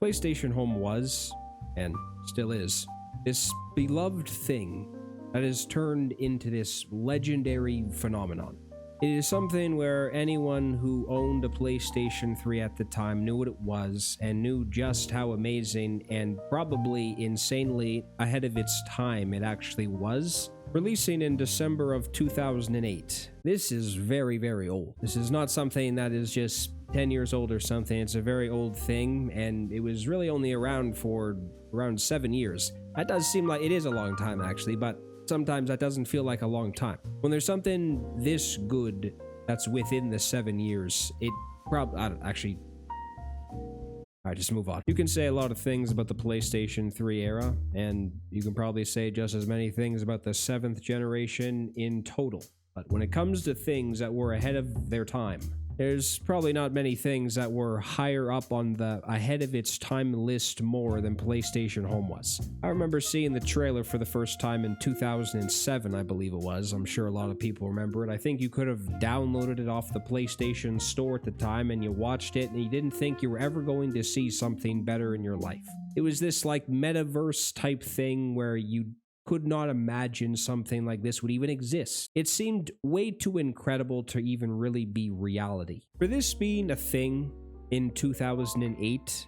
PlayStation Home was, and still is, this beloved thing that has turned into this legendary phenomenon. It is something where anyone who owned a PlayStation 3 at the time knew what it was and knew just how amazing and probably insanely ahead of its time it actually was. Releasing in December of 2008. This is very, very old. This is not something that is just 10 years old or something. It's a very old thing, and it was really only around for around 7 years. That does seem like it is a long time, actually, but sometimes that doesn't feel like a long time. When there's something this good that's within the 7 years, it probably... actually... Alright, just move on. You can say a lot of things about the PlayStation 3 era, and you can probably say just as many things about the 7th generation in total. But when it comes to things that were ahead of their time, there's probably not many things that were higher up on the ahead of its time list more than PlayStation Home was. I remember seeing the trailer for the first time in 2007, I believe it was. I'm sure a lot of people remember it. I think you could have downloaded it off the PlayStation Store at the time and you watched it and you didn't think you were ever going to see something better in your life. It was this like metaverse type thing where you could not imagine something like this would even exist. It seemed way too incredible to even really be reality. For this being a thing in 2008,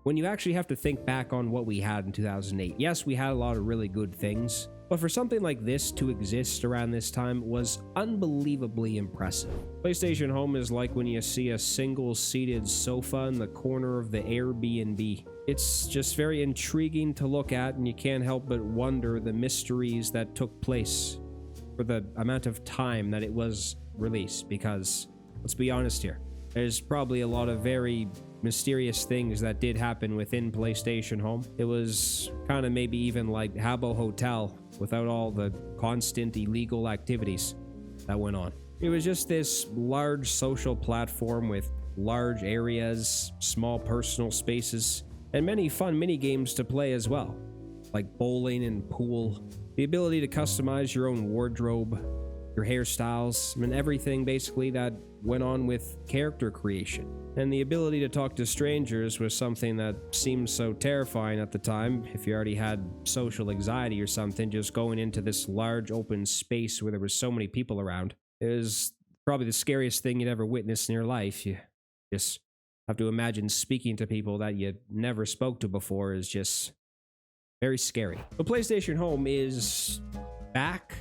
when you actually have to think back on what we had in 2008, yes, we had a lot of really good things, but for something like this to exist around this time was unbelievably impressive. PlayStation Home is like when you see a single-seated sofa in the corner of the Airbnb. It's just very intriguing to look at, and you can't help but wonder the mysteries that took place for the amount of time that it was released, because, let's be honest here, there's probably a lot of very mysterious things that did happen within PlayStation Home. It was kind of maybe even like Habbo Hotel without all the constant illegal activities that went on. It was just this large social platform with large areas, small personal spaces, and many fun mini games to play as well, like bowling and pool, the ability to customize your own wardrobe, your hairstyles, and everything basically that went on with character creation. And the ability to talk to strangers was something that seemed so terrifying at the time. If you already had social anxiety or something, just going into this large open space where there was so many people around, it was probably the scariest thing you'd ever witnessed in your life. You just have to imagine speaking to people that you never spoke to before is just very scary. But PlayStation Home is back.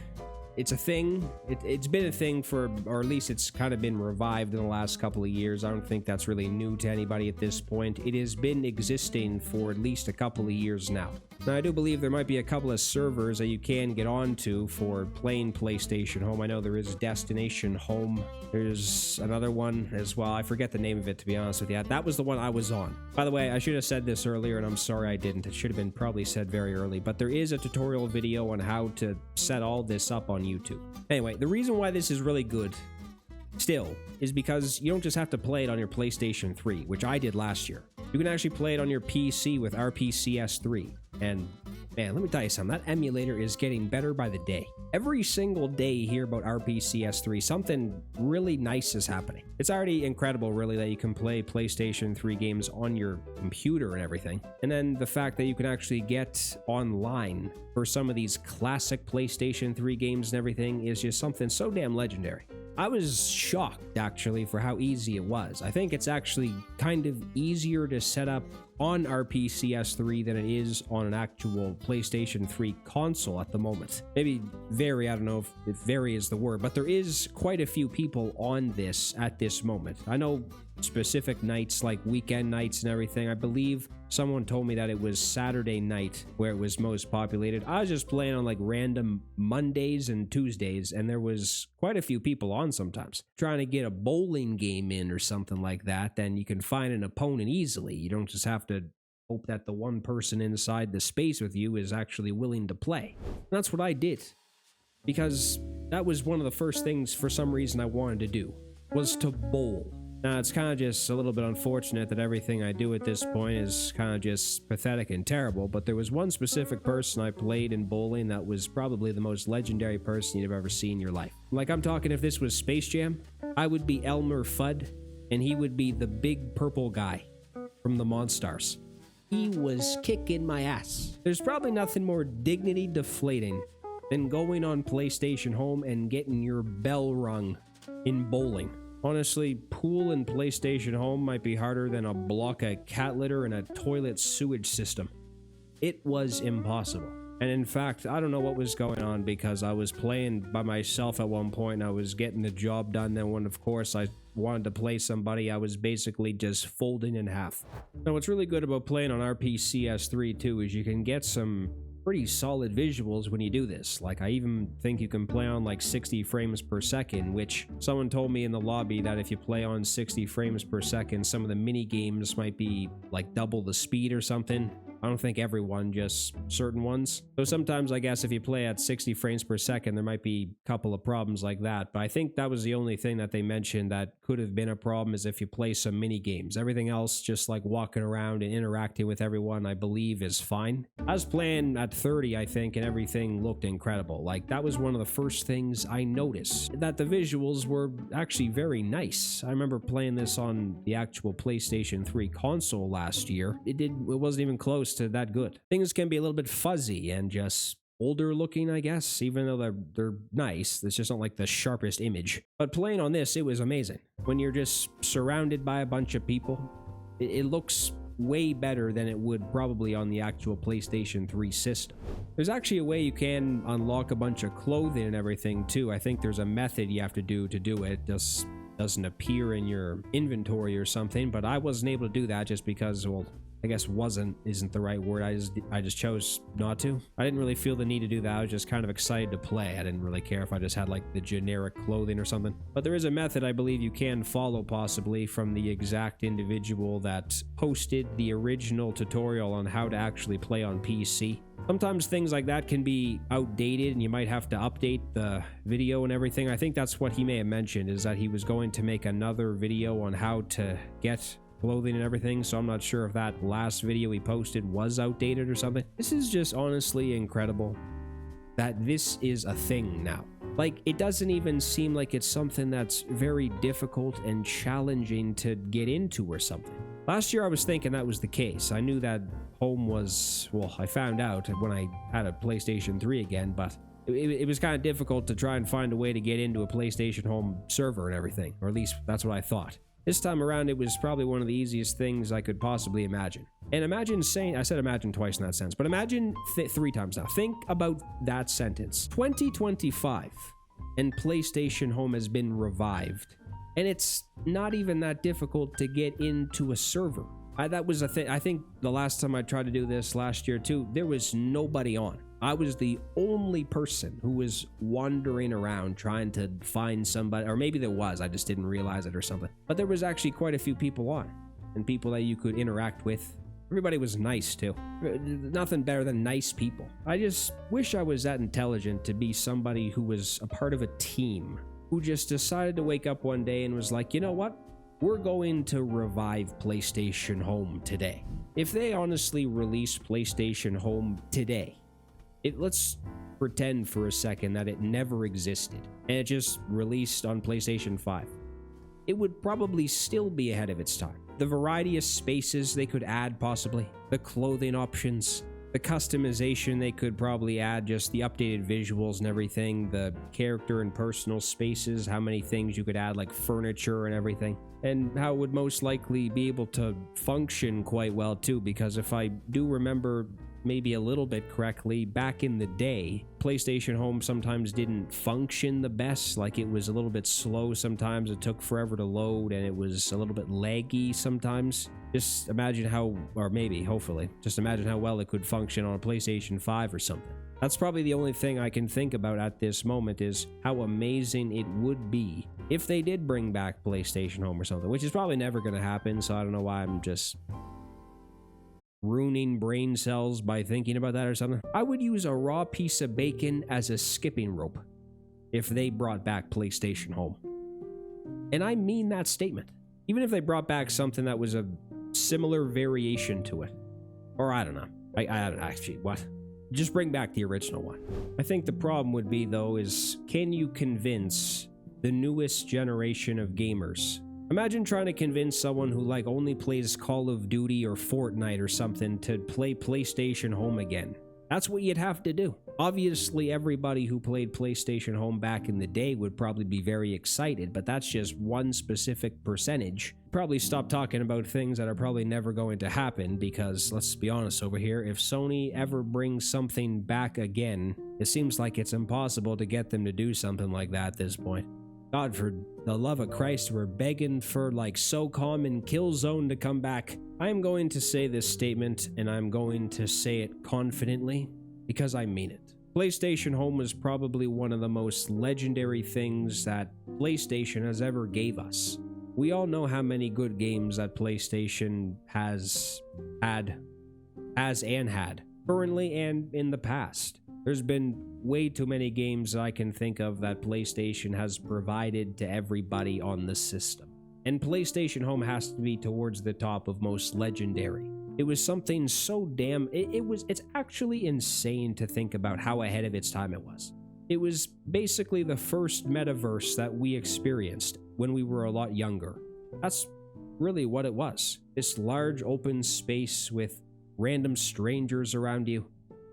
It's a thing. It's been a thing for, or at least it's kind of been revived in the last couple of years. I don't think that's really new to anybody at this point. It has been existing for at least a couple of years now. Now, I do believe there might be a couple of servers that you can get onto for playing PlayStation Home. I know there is Destination Home. There's another one as well. I forget the name of it, to be honest with you. That was the one I was on. By the way, I should have said this earlier, and I'm sorry I didn't. It should have been probably said very early, but there is a tutorial video on how to set all this up on YouTube. Anyway, the reason why this is really good still is because you don't just have to play it on your PlayStation 3, which I did last year. You can actually play it on your PC with RPCS3. And man, let me tell you something, that emulator is getting better by the day. Every single day you hear about RPCS3, something really nice is happening. It's already incredible, really, that you can play PlayStation 3 games on your computer and everything. And then the fact that you can actually get online for some of these classic PlayStation 3 games and everything is just something so damn legendary. I was shocked, actually, for how easy it was. I think it's actually kind of easier to set up on RPCS3 than it is on an actual PlayStation 3 console at the moment. Maybe very, I don't know if very is the word, but there is quite a few people on this at this moment. I know specific nights, like weekend nights and everything. I believe someone told me that it was Saturday night where it was most populated. I was just playing on like random Mondays and Tuesdays, and there was quite a few people on sometimes. Trying to get a bowling game in or something like that, then you can find an opponent easily. You don't just have to hope that the one person inside the space with you is actually willing to play. And that's what I did, because that was one of the first things for some reason I wanted to do, was to bowl. Now, it's kind of just a little bit unfortunate that everything I do at this point is kind of just pathetic and terrible, but there was one specific person I played in bowling that was probably the most legendary person you've ever seen in your life. Like, I'm talking, if this was Space Jam, I would be Elmer Fudd, and he would be the big purple guy from the Monstars. he was kicking my ass. There's probably nothing more dignity deflating than going on PlayStation Home and getting your bell rung in bowling. Honestly, pool and PlayStation Home might be harder than a block of cat litter and a toilet sewage system. It was impossible. And in fact, I don't know what was going on because I was playing by myself at one point and I was getting the job done. Then when, of course, I wanted to play somebody, I was basically just folding in half. Now, what's really good about playing on our PS3 too is you can get some pretty solid visuals when you do this. Like, I even think you can play on like 60 frames per second, which someone told me in the lobby that if you play on 60 frames per second, some of the mini games might be like double the speed or something. I don't think everyone, just certain ones. So sometimes I guess if you play at 60 frames per second, there might be a couple of problems like that. But I think that was the only thing that they mentioned that could have been a problem is if you play some mini games. Everything else, just like walking around and interacting with everyone, I believe is fine. I was playing at 30, I think, and everything looked incredible. Like, that was one of the first things I noticed, that the visuals were actually very nice. I remember playing this on the actual PlayStation 3 console last year. It wasn't even close to that good. Things can be a little bit fuzzy and just older looking, I guess, even though they're nice. It's just not like the sharpest image. But playing on this, it was amazing. When you're just surrounded by a bunch of people, it looks way better than it would probably on the actual PlayStation 3 system. There's actually a way you can unlock a bunch of clothing and everything too. I think there's a method you have to do it. It just doesn't appear in your inventory or something, but I wasn't able to do that just because, well, I guess isn't the right word. I just chose not to. I didn't really feel the need to do that. I was just kind of excited to play. I didn't really care if I just had like the generic clothing or something. But there is a method I believe you can follow possibly from the exact individual that posted the original tutorial on how to actually play on PC. Sometimes things like that can be outdated and you might have to update the video and everything. I think that's what he may have mentioned, is that he was going to make another video on how to get clothing and everything, so I'm not sure if that last video he posted was outdated or something. This is just honestly incredible that this is a thing now. Like, it doesn't even seem like it's something that's very difficult and challenging to get into or something. Last year I was thinking that was the case. I knew that home was, well, I found out when I had a PlayStation 3 again, but it was kind of difficult to try and find a way to get into a PlayStation Home server and everything, or at least that's what I thought. This time around, it was probably one of the easiest things I could possibly imagine. And imagine saying, I said imagine twice in that sense, but imagine 3 times now. Think about that sentence. 2025, and PlayStation Home has been revived. And it's not even that difficult to get into a server. That was a thing. I think the last time I tried to do this last year too, there was nobody on. I was the only person who was wandering around trying to find somebody, or maybe there was, I just didn't realize it or something. But there was actually quite a few people on, and people that you could interact with. Everybody was nice too. Nothing better than nice people. I just wish I was that intelligent to be somebody who was a part of a team, who just decided to wake up one day and was like, you know what? We're going to revive PlayStation Home today. If they honestly released PlayStation Home today, let's pretend for a second that it never existed and it just released on PlayStation 5. It would probably still be ahead of its time. The variety of spaces they could add possibly, the clothing options, the customization they could probably add, just the updated visuals and everything, the character and personal spaces, how many things you could add like furniture and everything, and how it would most likely be able to function quite well too, because if I do remember maybe a little bit correctly, back in the day, PlayStation Home sometimes didn't function the best. Like, it was a little bit slow sometimes, it took forever to load, and it was a little bit laggy sometimes. Just imagine how, or maybe, hopefully, just imagine how well it could function on a PlayStation 5 or something. That's probably the only thing I can think about at this moment, is how amazing it would be if they did bring back PlayStation Home or something, which is probably never going to happen, so I don't know why I'm just ruining brain cells by thinking about that or something. I would use a raw piece of bacon as a skipping rope if they brought back PlayStation Home. And I mean that statement. Even if they brought back something that was a similar variation to it. Or I don't know. I don't actually, what? Just bring back the original one. I think the problem would be, though, is can you convince the newest generation of gamers Imagine trying to convince someone who like only plays Call of Duty or Fortnite or something to play PlayStation Home again. That's what you'd have to do. Obviously, everybody who played PlayStation Home back in the day would probably be very excited, but that's just one specific percentage. Probably stop talking about things that are probably never going to happen because, let's be honest over here, if Sony ever brings something back again, it seems like it's impossible to get them to do something like that at this point. God, for the love of Christ, we're begging for like SOCOM and Killzone to come back. I am going to say this statement, and I'm going to say it confidently because I mean it. PlayStation Home was probably one of the most legendary things that PlayStation has ever gave us. We all know how many good games that PlayStation has had, currently and in the past. There's been way too many games I can think of that PlayStation has provided to everybody on the system. And PlayStation Home has to be towards the top of most legendary. It was something so damn... It's actually insane to think about how ahead of its time it was. It was basically the first metaverse that we experienced when we were a lot younger. That's really what it was. This large open space with random strangers around you.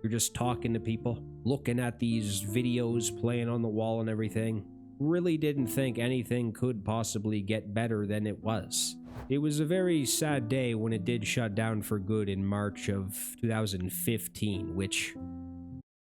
You're just talking to people, looking at these videos playing on the wall and everything. Really didn't think anything could possibly get better than it was. It was a very sad day when it did shut down for good in March of 2015, which...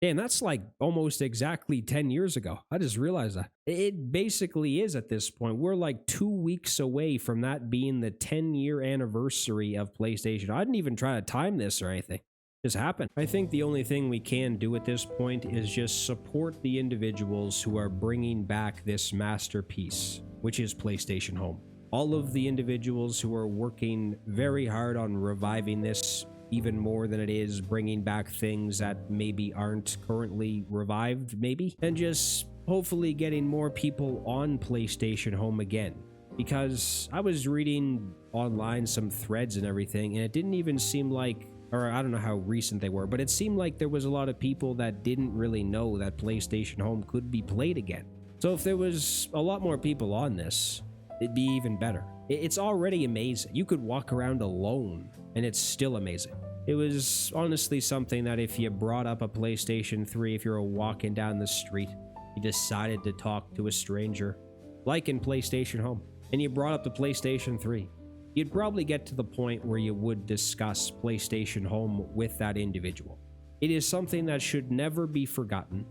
Damn, that's like almost exactly 10 years ago. I just realized that. It basically is at this point. We're like 2 weeks away from that being the 10-year anniversary of PlayStation. I didn't even try to time this or anything. Just happened. I think the only thing we can do at this point is just support the individuals who are bringing back this masterpiece, which is PlayStation Home. All of the individuals who are working very hard on reviving this even more than it is, bringing back things that maybe aren't currently revived, maybe, and just hopefully getting more people on PlayStation Home again. Because I was reading online some threads and everything, and it didn't even seem like, or I don't know how recent they were, but it seemed like there was a lot of people that didn't really know that PlayStation Home could be played again. So if there was a lot more people on this, it'd be even better. It's already amazing. You could walk around alone, and it's still amazing. It was honestly something that if you brought up a PlayStation 3, if you're walking down the street, you decided to talk to a stranger, like in PlayStation Home, and you brought up the PlayStation 3, you'd probably get to the point where you would discuss PlayStation Home with that individual. It is something that should never be forgotten.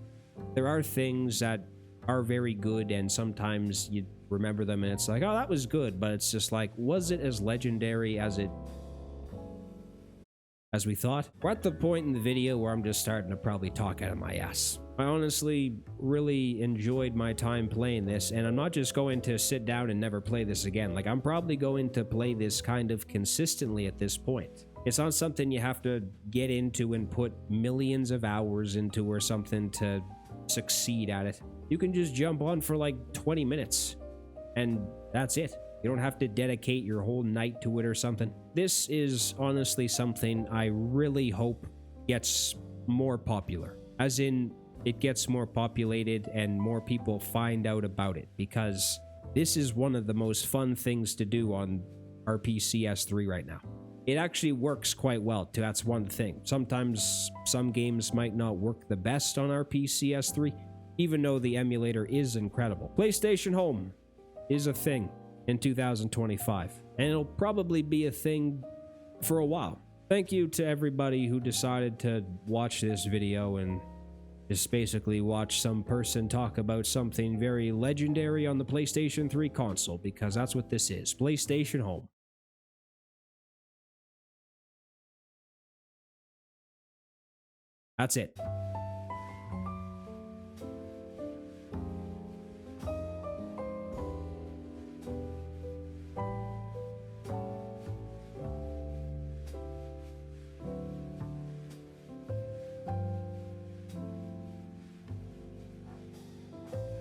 There are things that are very good, and sometimes you remember them and it's like, oh, that was good, but it's just like, was it as legendary as we thought? We're at the point in the video where I'm just starting to probably talk out of my ass. I honestly really enjoyed my time playing this, and I'm not just going to sit down and never play this again. Like, I'm probably going to play this kind of consistently at this point. It's not something you have to get into and put millions of hours into or something to succeed at it. You can just jump on for like 20 minutes, and that's it. You don't have to dedicate your whole night to it or something. This is honestly something I really hope gets more popular. As in, it gets more populated and more people find out about it, because this is one of the most fun things to do on our PS3 right now. It actually works quite well too. That's one thing. Sometimes some games might not work the best on our PS3, even though the emulator is incredible. PlayStation Home is a thing in 2025, and it'll probably be a thing for a while. Thank you to everybody who decided to watch this video and just basically watch some person talk about something very legendary on the PlayStation 3 console, because that's what this is, PlayStation Home. That's it.